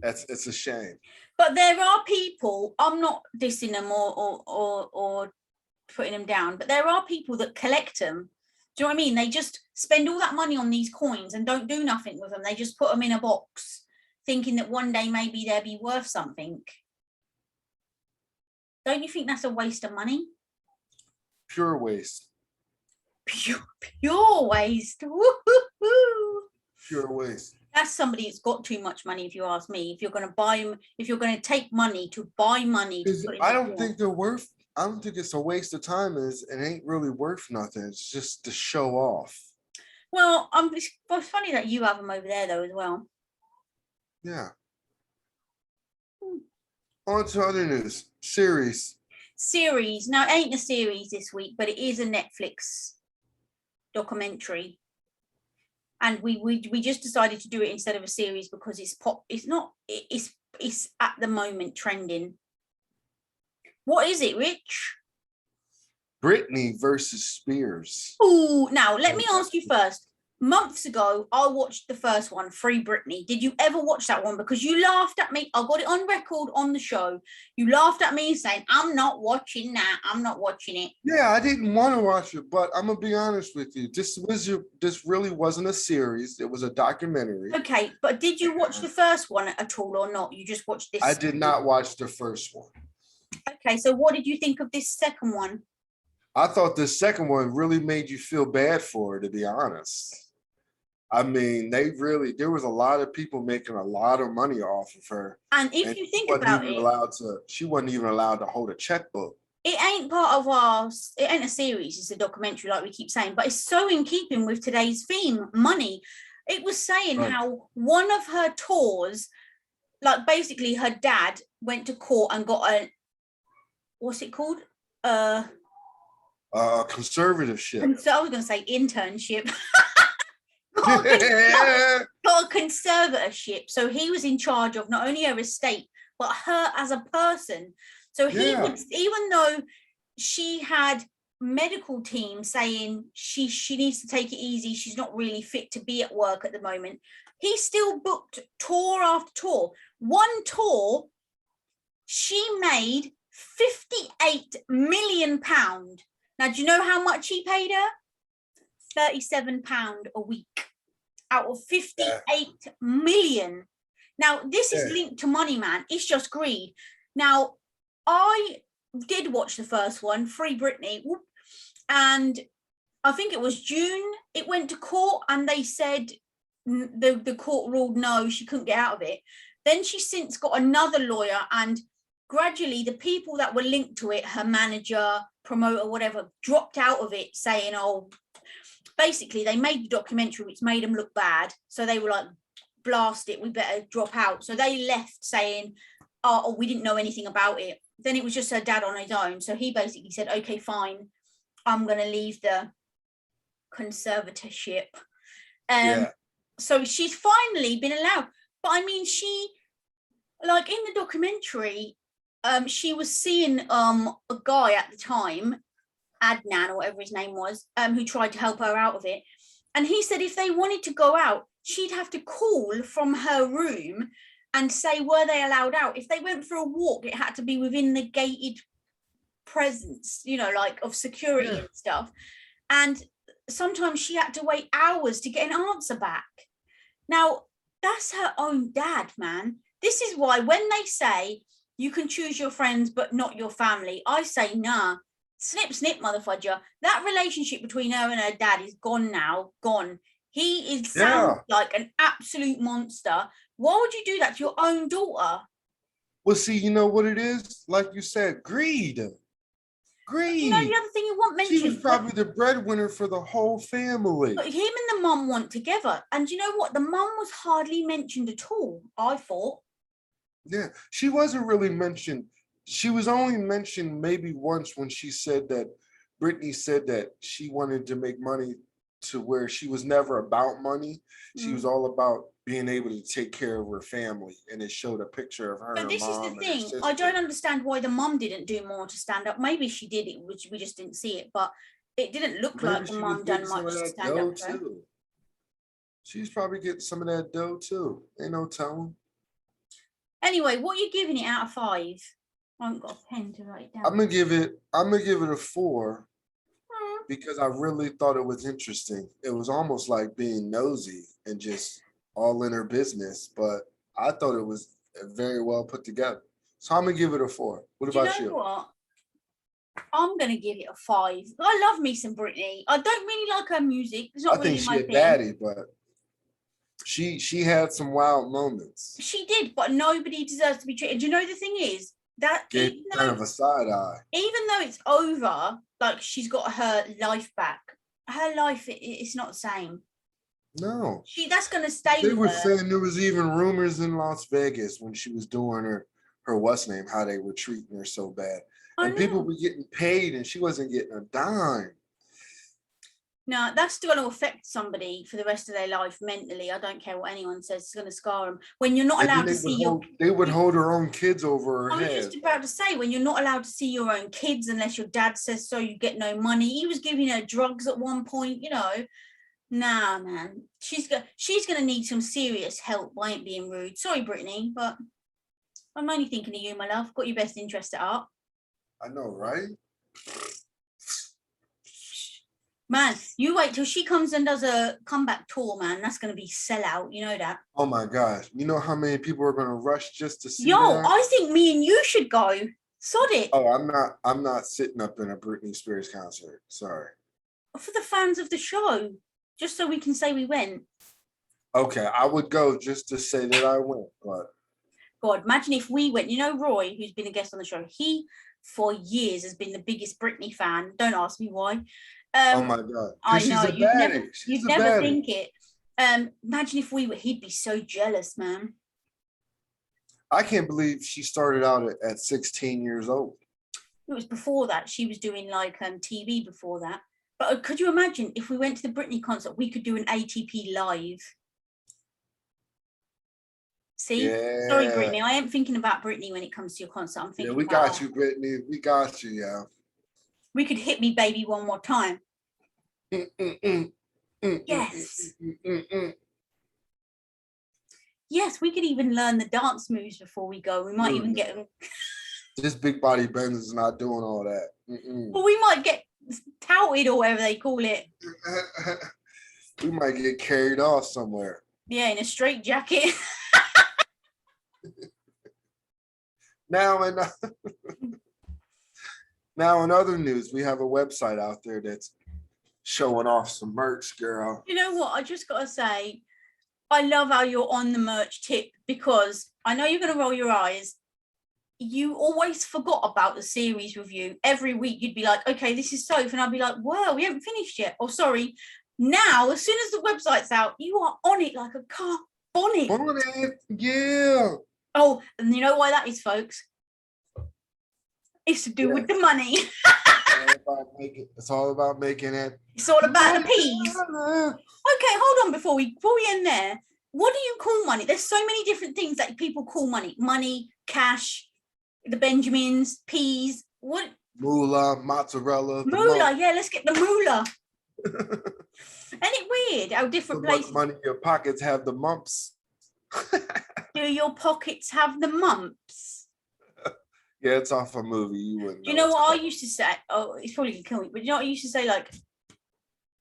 it's a shame. But there are people, I'm not dissing them or putting them down, but there are people that collect them. Do you know what I mean? They just spend all that money on these coins and don't do nothing with them. They just put them in a box, thinking that one day maybe they'll be worth something. Don't you think that's a waste of money? Pure waste. Pure waste. Woo-hoo-hoo. Pure waste. That's somebody that's got too much money, if you ask me. If you're going to buy them, if you're going to take money to buy money. I don't think they're worth. I don't think it's a waste of time. It ain't really worth nothing. It's just to show off. Well, it's funny that you have them over there though as well. Yeah. On to other news. Series. Now, it ain't a series this week, but it is a Netflix documentary. And we just decided to do it instead of a series because it's at the moment trending. What is it, Rich? Britney versus Spears. Oh, now let me ask you first. Months ago, I watched the first one, Free Britney. Did you ever watch that one? Because you laughed at me. I got it on record on the show. You laughed at me saying, I'm not watching that. I'm not watching it. Yeah, I didn't want to watch it, but I'm going to be honest with you. This really wasn't a series. It was a documentary. Okay, but did you watch the first one at all or not? You just watched this? I did not watch the first one. Okay, so what did you think of this second one? I thought the second one really made you feel bad for her, to be honest. I mean, there was a lot of people making a lot of money off of her. And if you think about it, she wasn't even allowed to hold a checkbook. It ain't it ain't a series, it's a documentary, like we keep saying, but it's so in keeping with today's theme, money. It was saying how one of her tours, like basically her dad went to court and got what's it called? Conservatorship. I was going to say internship. got a conservatorship. So he was in charge of not only her estate, but her as a person. So he would, even though she had medical team saying she needs to take it easy, she's not really fit to be at work at the moment, he still booked tour after tour. One tour, she made £58 million. Now, do you know how much he paid her? £37 a week out of 58 million. Now, this is linked to money, man. It's just greed. Now, I did watch the first one, Free Britney, and I think it was June. It went to court and they said the court ruled no, she couldn't get out of it. Then she's since got another lawyer, and gradually the people that were linked to it, her manager, promoter, whatever, dropped out of it, saying, oh, basically they made the documentary which made them look bad. So they were like, blast it, we better drop out. So they left saying, oh, we didn't know anything about it. Then it was just her dad on his own. So he basically said, okay, fine, I'm going to leave the conservatorship. So she's finally been allowed. But I mean, she, like in the documentary, she was seeing a guy at the time, Adnan or whatever his name was, who tried to help her out of it. And he said if they wanted to go out, she'd have to call from her room and say, were they allowed out? If they went for a walk, it had to be within the gated presence, you know, like of security and stuff. And sometimes she had to wait hours to get an answer back. Now, that's her own dad, man. This is why when they say you can choose your friends but not your family, I say, nah, snip, snip, motherfudger. That relationship between her and her dad is gone now, gone. He sounds like an absolute monster. Why would you do that to your own daughter? Well, see, you know what it is? Like you said, greed. Greed. You know, the other thing you want mentioned. She was probably the breadwinner for the whole family. But him and the mum want together. And you know what? The mum was hardly mentioned at all, I thought. Yeah, she wasn't really mentioned. She was only mentioned maybe once when she said that Britney said that she wanted to make money to where she was never about money. She was all about being able to take care of her family. And it showed a picture of her. But this is the thing. I don't understand why the mum didn't do more to stand up. Maybe she did it, which we just didn't see it. But it didn't look like the mum done much to stand up for her. She's probably getting some of that dough too. Ain't no telling. Anyway, what are you giving it out of 5? I haven't got a pen to write it down. I'm gonna give it a 4 because I really thought it was interesting. It was almost like being nosy and just all in her business, but I thought it was very well put together. So I'm gonna give it a 4. What about you? What? I'm gonna give it a 5. I love me some Britney. I don't really like her music. It's not really my thing. I think she's a baddie, but she had some wild moments. She did, but nobody deserves to be treated. Do you know the thing is that kind of a side eye. Even though it's over, like she's got her life back. Her life, it's not the same. No. That's gonna stay. They were saying there was even rumors in Las Vegas when she was doing her what's name, how they were treating her so bad. And people were getting paid and she wasn't getting a dime. No, that's going to affect somebody for the rest of their life mentally. I don't care what anyone says. It's going to scar them. When you're not allowed to see they would hold her own kids over her head. I was just about to say, when you're not allowed to see your own kids unless your dad says so, you get no money. He was giving her drugs at one point, you know. Nah, man. She's going to need some serious help. I ain't being rude. Sorry, Britney, but I'm only thinking of you, my love. Got your best interest at heart. I know, right? Man, you wait till she comes and does a comeback tour, man. That's going to be sellout. You know that. Oh, my gosh. You know how many people are going to rush just to see that? Yo, I think me and you should go. Sod it. Oh, I'm not sitting up in a Britney Spears concert. Sorry. For the fans of the show. Just so we can say we went. Okay, I would go just to say that I went. But God, imagine if we went. You know Roy, who's been a guest on the show, he, for years, has been the biggest Britney fan. Don't ask me why. Oh my God! I know you'd never think it. Imagine if we were. He'd be so jealous, man. I can't believe she started out at 16 years old. It was before that. She was doing like TV before that. But could you imagine if we went to the Britney concert, we could do an ATP live? See? Yeah. Sorry, Britney. I am thinking about Britney when it comes to your concert. I'm thinking. Yeah, we got you, Britney. We got you, yeah. We could hit me, baby, one more time. Yes. Yes, we could even learn the dance moves before we go. We might even get them. This big body Benz is not doing all that. Well, we might get touted or whatever they call it. We might get carried off somewhere. Yeah, in a straight jacket. Now in other news, we have a website out there that's showing off some merch, girl. You know what? I just got to say, I love how you're on the merch tip, because I know you're going to roll your eyes. You always forgot about the series review. Every week you'd be like, okay, this is Soph. And I'd be like, well, we haven't finished yet. Oh, sorry. Now, as soon as the website's out, you are on it like a car bonnet. Bonnet, yeah. Oh, and you know why that is, folks? It's to do with the money. It's all about making it. It's all about the peas. Okay, hold on before we end there. What do you call money? There's so many different things that people call money. Money, cash, the Benjamins, peas. What? Mulla, mozzarella. Mulla, yeah, let's get the mulla. Isn't it weird how different places? Money in your pockets have the mumps. Do your pockets have the mumps? Yeah, it's off a movie. You wouldn't. Do you know what I used to say? Oh, it's probably gonna kill me. But you know what I used to say? Like,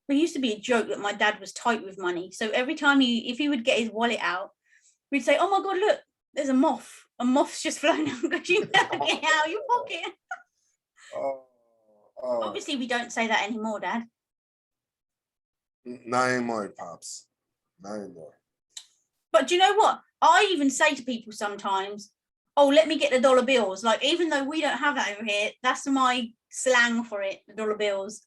there used to be a joke that my dad was tight with money. So every time if he would get his wallet out, we'd say, "Oh my God, look, there's a moth. A moth's just flown out because you never get out of your pocket." Obviously, we don't say that anymore, Dad. Not anymore, Pops. Not anymore. But do you know what? I even say to people sometimes, oh, let me get the dollar bills. Like, even though we don't have that over here, that's my slang for it, the dollar bills.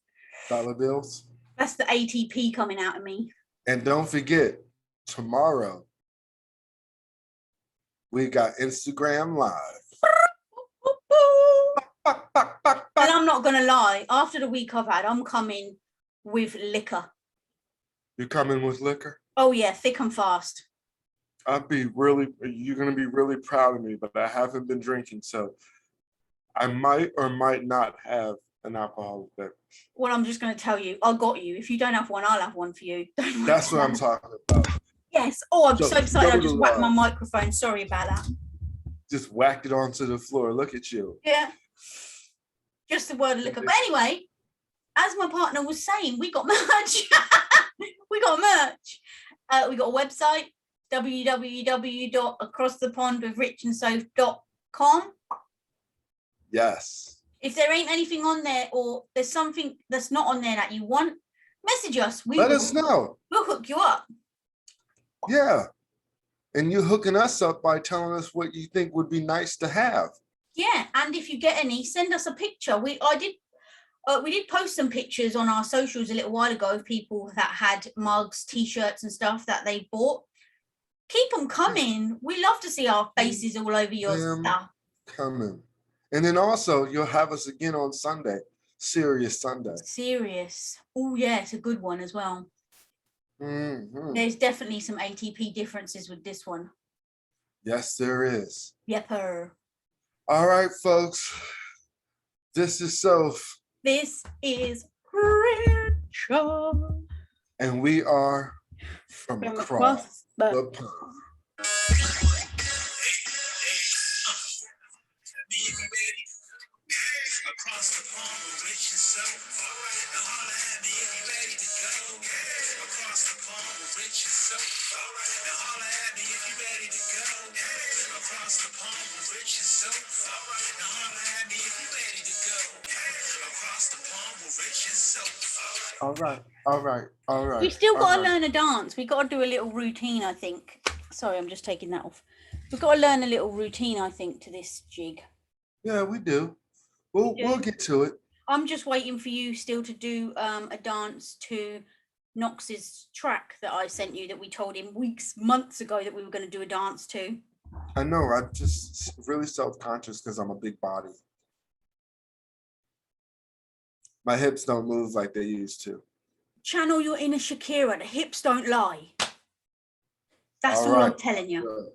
Dollar bills? That's the ATP coming out of me. And don't forget, tomorrow, we got Instagram Live. And I'm not going to lie, after the week I've had, I'm coming with liquor. You're coming with liquor? Oh, yeah, thick and fast. you're going to be really proud of me, but I haven't been drinking, so I might or might not have an alcoholic beverage. Well, I'm just going to tell you, I got you. If you don't have one, I'll have one for you. That's what I'm talking about. Yes. Oh, I'm so excited. I just whacked my microphone. Sorry about that. Just whacked it onto the floor. Look at you. Yeah. Just the word of liquor. But anyway, as my partner was saying, we got merch. We got merch. We got a website, www.acrossthepondwithrichandsoph.com. Yes. If there ain't anything on there, or there's something that's not on there that you want, message us. Let us know. We'll hook you up. Yeah. And you're hooking us up by telling us what you think would be nice to have. Yeah, and if you get any, send us a picture. We did post some pictures on our socials a little while ago of people that had mugs, t-shirts and stuff that they bought. Keep them coming. We love to see our faces all over your stuff. Coming. And then also, you'll have us again on Sunday. Serious Sunday. Serious. Oh, yeah, it's a good one as well. Mm-hmm. There's definitely some ATP differences with this one. Yes, there is. Yepper. All right, folks. This is Soph. This is Richard. And we are from across the pond. Across the pond with Rich and Soph. Now holla at me if you're ready to go. Across the pond with Rich and Soph. Now holla at me if you're ready to go. Across the pond with Rich and Soph. Now holla at me if you're ready to go. Across the pond with Rich and Soph. All right. We still got to learn a dance. We got to do a little routine, I think. Sorry, I'm just taking that off. We've got to learn a little routine, I think, to this jig. Yeah, we do. We'll get to it. I'm just waiting for you still to do a dance to Knox's track that I sent you, that we told him months ago that we were going to do a dance to. I know. I'm just really self-conscious because I'm a big body. My hips don't move like they used to. Channel your inner Shakira. The hips don't lie. That's all I'm telling you.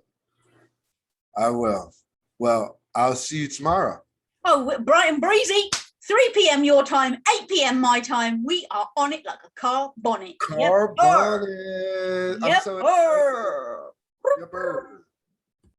I will. Well, I'll see you tomorrow. Oh, bright and breezy. 3 p.m. your time, 8 p.m. my time. We are on it like a car bonnet. Car bonnet. Yep. I'm so excited. Yep.